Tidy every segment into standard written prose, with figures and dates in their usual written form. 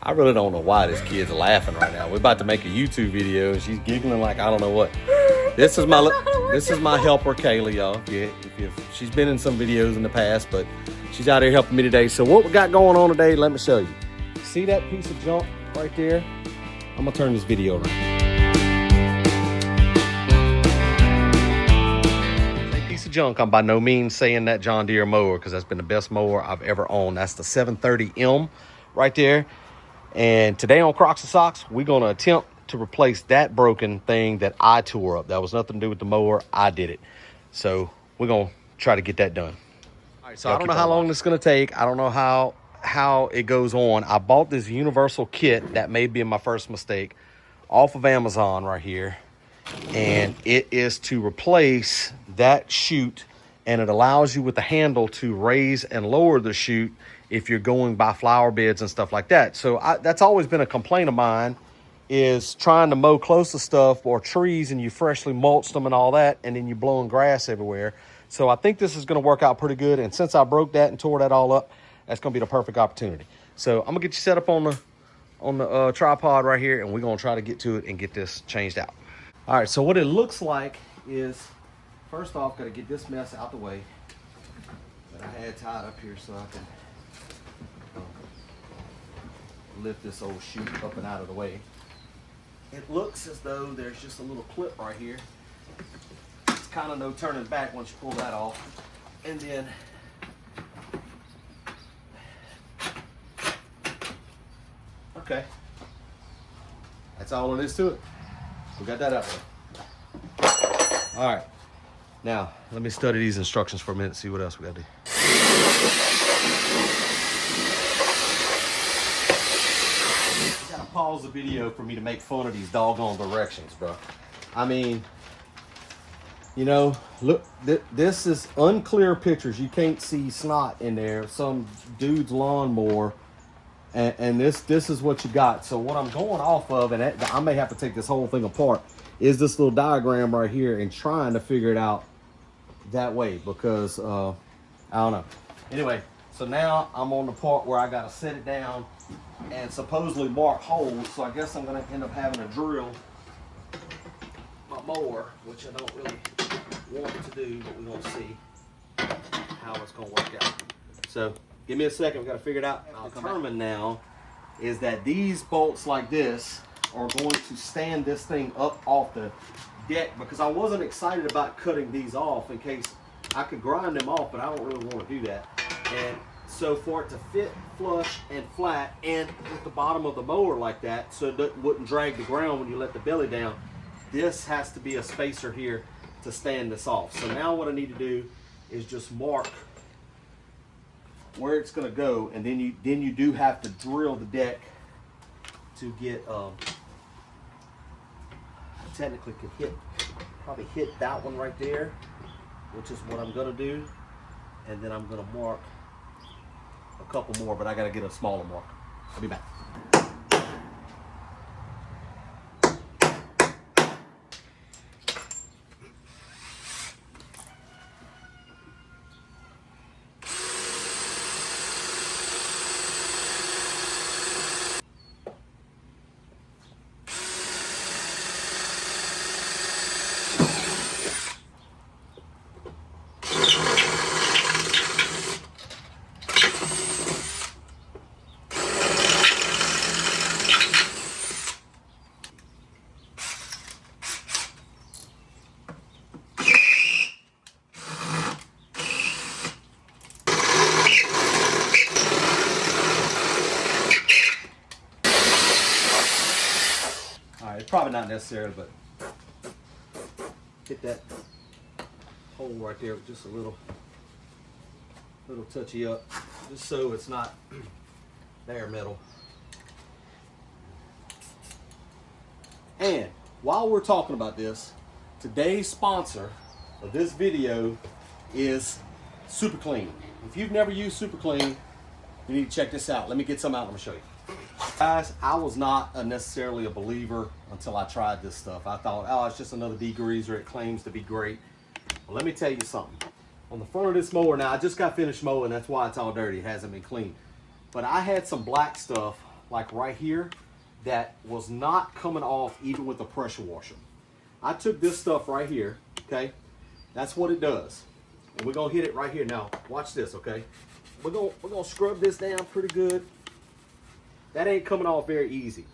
I really don't know why this kid's laughing right now. We're about to make a YouTube video and she's giggling like I don't know what. This is my helper Kaylee, y'all. She's been in some videos in the past, but she's out here helping me today. So what we got going on today, let me show you. See that piece of junk right there? I'm gonna turn this video around. Piece of junk. I'm by no means saying that John Deere mower, because that's been the best mower I've ever owned. That's the 730M right there. And today on Crocs and Socks, we're going to attempt to replace that broken thing that I tore up. That was nothing to do with the mower. I did it. So we're going to try to get that done. All right, so I don't know how long this is going to take. I don't know how it goes on. I bought this universal kit, that may be my first mistake, off of Amazon right here. And it is to replace that chute, and it allows you with the handle to raise and lower the chute if you're going by flower beds and stuff like that. So that's always been a complaint of mine, is trying to mow close to stuff or trees and you freshly mulched them and all that, and then you're blowing grass everywhere. So I think this is going to work out pretty good. And since I broke that and tore that all up, that's going to be the perfect opportunity. So I'm going to get you set up on the tripod right here, and we're going to try to get to it and get this changed out. All right, so what it looks like is, first off, got to get this mess out the way that I had tied up here so I can lift this old chute up and out of the way. It looks as though there's just a little clip right here. It's kind of no turning back once you pull that off. And then okay, that's all there is to it. We got that out there. All right, now let me study these instructions for a minute, see what else we got to do. You gotta pause the video for me to make fun of these doggone directions, bro. I mean, you know, look, this is unclear pictures. You can't see snot in there. Some dude's lawnmower. And this is what you got. So what I'm going off of, and I may have to take this whole thing apart, is this little diagram right here and trying to figure it out that way, because I don't know. Anyway, so now I'm on the part where I got to set it down and supposedly mark holes. So I guess I'm going to end up having to drill my mower, which I don't really want to do, but we're going to see how it's going to work out. So give me a second, we got to figure it out. I'll determine now is that these bolts like this are going to stand this thing up off the deck, because I wasn't excited about cutting these off in case I could grind them off, but I don't really want to do that. And so for it to fit flush and flat and with the bottom of the mower like that, so it wouldn't drag the ground when you let the belly down, this has to be a spacer here to stand this off. So now what I need to do is just mark where it's going to go, and then you do have to drill the deck to get technically could probably hit that one right there, which is what I'm going to do, and then I'm going to mark a couple more, but I got to get a smaller mark. I'll be back. Probably not necessary, but hit that hole right there with just a little touchy up, just so it's not bare metal. And while we're talking about this, today's sponsor of this video is Super Clean. If you've never used Super Clean, you need to check this out. Let me get some out and I'm gonna show you. Guys, I was not necessarily a believer until I tried this stuff. I thought, oh, it's just another degreaser. It claims to be great. Well, let me tell you something. On the front of this mower, now I just got finished mowing. That's why it's all dirty. It hasn't been cleaned. But I had some black stuff like right here, that was not coming off even with the pressure washer. I took this stuff right here, okay? That's what it does. And we're gonna hit it right here. Now, watch this, okay? We're gonna scrub this down pretty good. That ain't coming off very easy.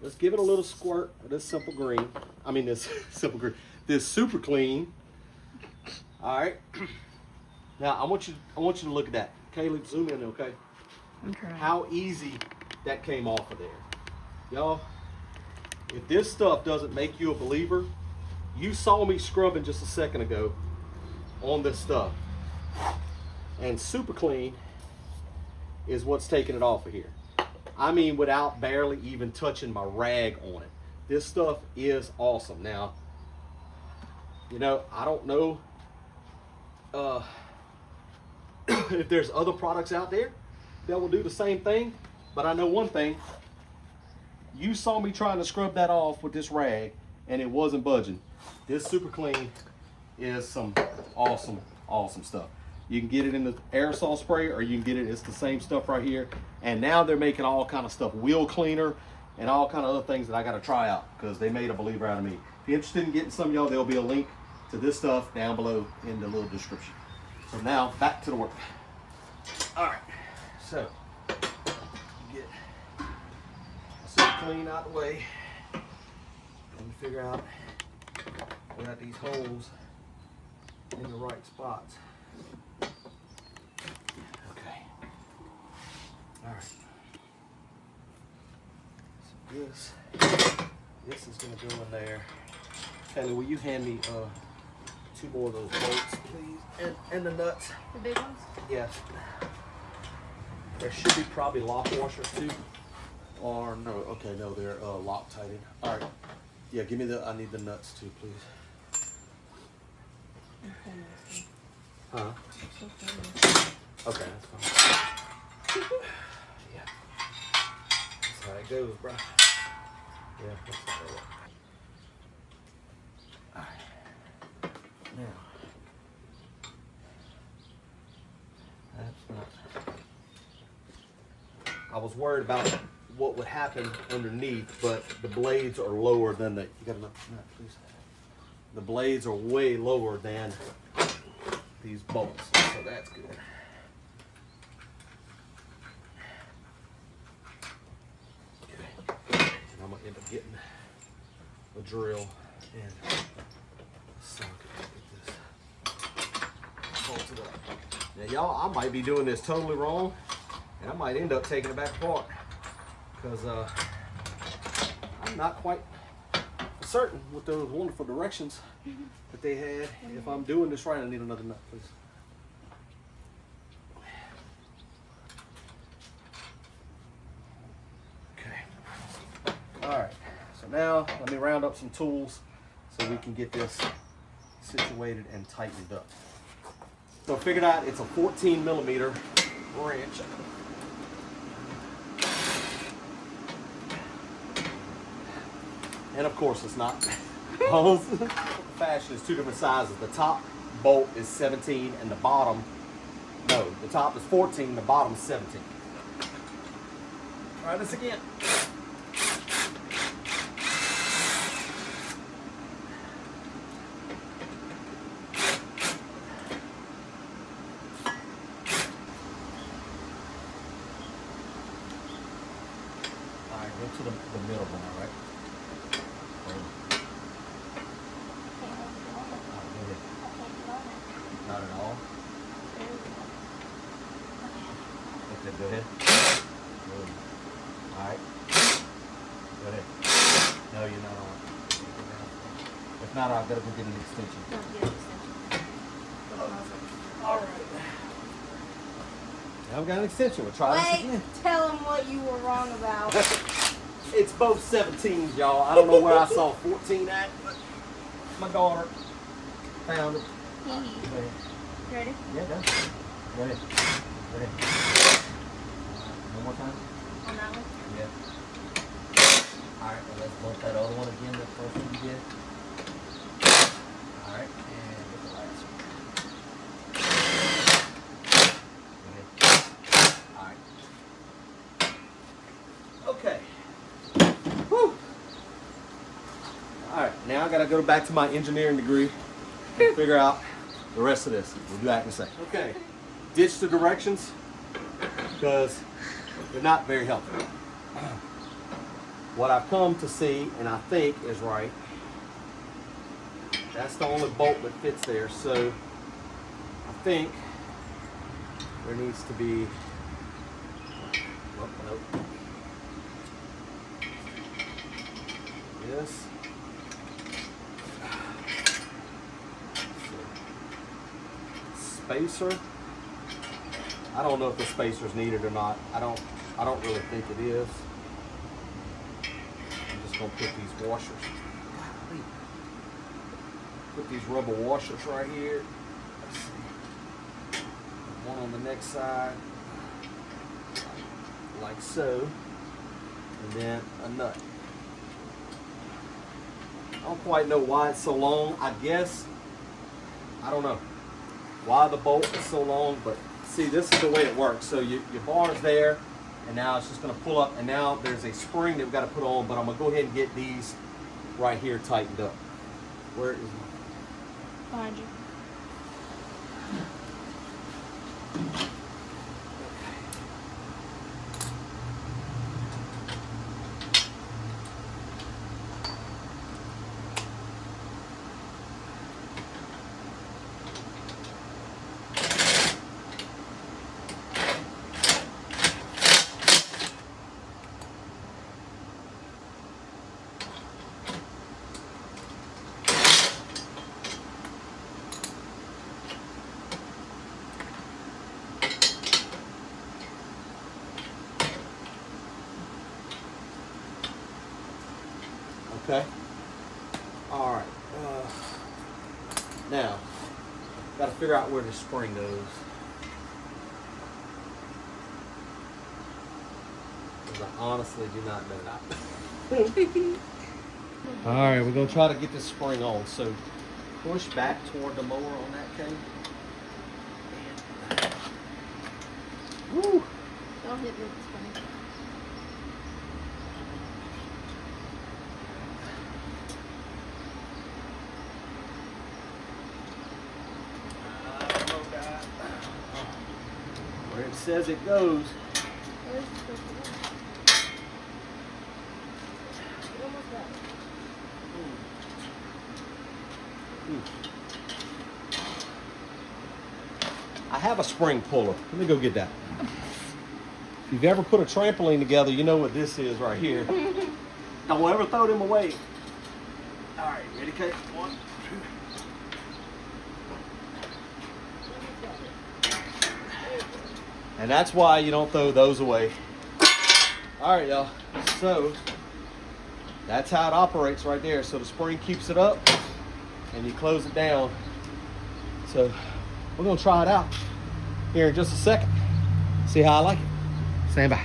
Let's give it a little squirt of this simple green. I mean this simple green. This super clean. All right. Now I want you to look at that. Caleb, zoom in, okay? I'm trying. How easy that came off of there. Y'all, if this stuff doesn't make you a believer, you saw me scrubbing just a second ago on this stuff. And super clean is what's taking it off of here. I mean, without barely even touching my rag on it. This stuff is awesome. Now, you know, I don't know if there's other products out there that will do the same thing, but I know one thing. You saw me trying to scrub that off with this rag and it wasn't budging. This super clean is some awesome, awesome stuff. You can get it in the aerosol spray, or you can get it, it's the same stuff right here. And now they're making all kind of stuff, wheel cleaner and all kind of other things that I got to try out because they made a believer out of me. If you're interested in getting some, y'all, there'll be a link to this stuff down below in the little description. So now back to the work. All right, so get super clean out the way. Let me figure out we got these holes in the right spots. Okay. All right. So this is gonna go in there. Taylor, will you hand me 2 more of those bolts, please, and the nuts? The big ones? Yeah. There should be probably lock washers too. Or no, okay, no, they're Loctited. All right. Yeah, give me I need the nuts too, please. Huh? Okay, that's fine. Yeah. That's how it goes, bro. Yeah, that's how it works. Alright. Now. That's not. I was worried about what would happen underneath, but the blades are lower than the. You got enough nut, please. The blades are way lower than these bolts, so that's good. Okay. And I'm gonna end up getting a drill and a socket to get this bolted up. Now, y'all, I might be doing this totally wrong, and I might end up taking it back apart because I'm not quite certain with those wonderful directions that they had. If I'm doing this right, I need another nut, please. Okay. All right. So now let me round up some tools so we can get this situated and tightened up. So I figured out it's a 14 millimeter wrench. And of course it's not. Fashion is 2 different sizes. The top bolt is 17 and the bottom, no, the top is 14, the bottom is 17. Try this again. All right, go to the middle one, all right? Not at all. Okay, go ahead. Good. All right. Go ahead. No, you're not on. If not, I've got to go get an extension. Don't get an extension. All right. Now I've got an extension. We'll try this again. Tell them what you were wrong about. It's both 17s, y'all. I don't know where I saw 14 at, but my daughter found it. Go ahead. You ready? Yeah, go. Go ahead. Go ahead. One more time? On that one? Yeah. Alright, well, let's bolt that other one again, the first one you did. Alright, and get the last one. Go ahead. Alright. Okay. Whew. All right, now I gotta go back to my engineering degree and figure out the rest of this. We'll be back in a second. Okay, ditch the directions because they're not very helpful. What I've come to see, and I think is right, that's the only bolt that fits there. So I think there needs to be, oh, nope. This. Spacer. I don't know if the spacer's needed or not. I don't really think it is. I'm just gonna put these washers. Put these rubber washers right here. Let's see. One on the next side, like so, and then a nut. I don't quite know why it's so long. I guess, I don't know why the bolt is so long, but see, this is the way it works. So your bar's there, and now it's just gonna pull up, and now there's a spring that we've got to put on, but I'm gonna go ahead and get these right here tightened up. Where is my... Behind you. Okay. All right. Now, got to figure out where the spring goes. Because I honestly do not know that. All right, we're gonna try to get this spring on. So, push back toward the mower on that cane. Woo! Don't hit me with the spring. Where it says it goes. Where's it supposed to go? You almost got it. I have a spring puller. Let me go get that. If you've ever put a trampoline together, you know what this is right here. Don't ever throw them away. All right, ready, Kate? 1, 2. And that's why you don't throw those away. All right, y'all. So that's how it operates right there. So the spring keeps it up and you close it down. So we're gonna try it out here in just a second. See how I like it. Stand by.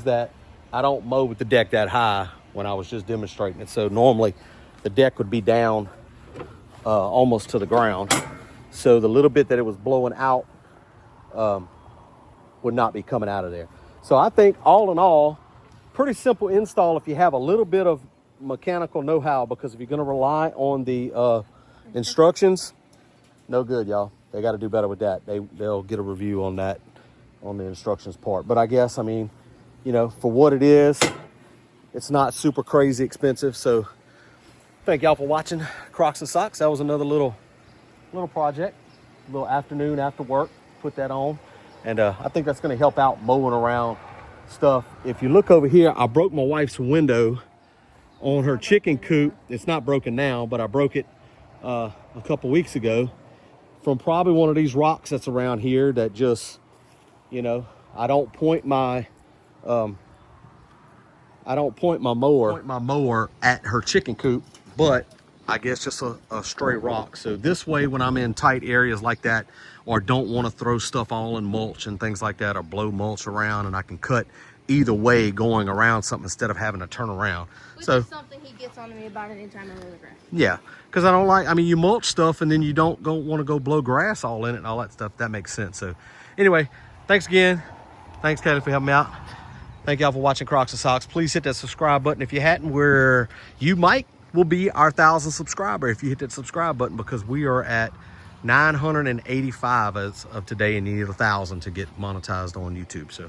That I don't mow with the deck that high when I was just demonstrating it. So normally the deck would be down almost to the ground. So the little bit that it was blowing out would not be coming out of there. So I think all in all, pretty simple install if you have a little bit of mechanical know-how, because if you're going to rely on the instructions, no good, y'all. They got to do better with that. They'll get a review on that, on the instructions part. But I guess, I mean, you know, for what it is, it's not super crazy expensive. So thank y'all for watching Crocs and Socks. That was another little project, a little afternoon after work, put that on. And I think that's gonna help out mowing around stuff. If you look over here, I broke my wife's window on her chicken coop. It's not broken now, but I broke it a couple weeks ago from probably one of these rocks that's around here that just, you know, I don't point my I don't point my mower at her chicken coop, but I guess just a stray rock. So this way, when I'm in tight areas like that, or don't want to throw stuff all in mulch and things like that, or blow mulch around, and I can cut either way going around something instead of having to turn around. Which So is something he gets on to me about anytime I mow the grass. yeah, because I don't like, I mean, you mulch stuff and then you don't want to go blow grass all in it and all that stuff. That makes sense. So anyway, thanks again. Thanks, Kelly, for helping me out. Thank y'all for watching Crocs and Socks. Please hit that subscribe button if you hadn't, where you will be our 1,000th subscriber if you hit that subscribe button, because we are at 985 as of today and you need 1,000 to get monetized on YouTube. So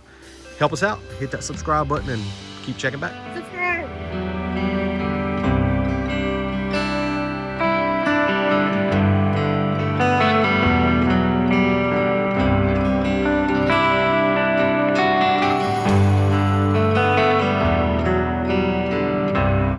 help us out, hit that subscribe button and keep checking back. Subscribe.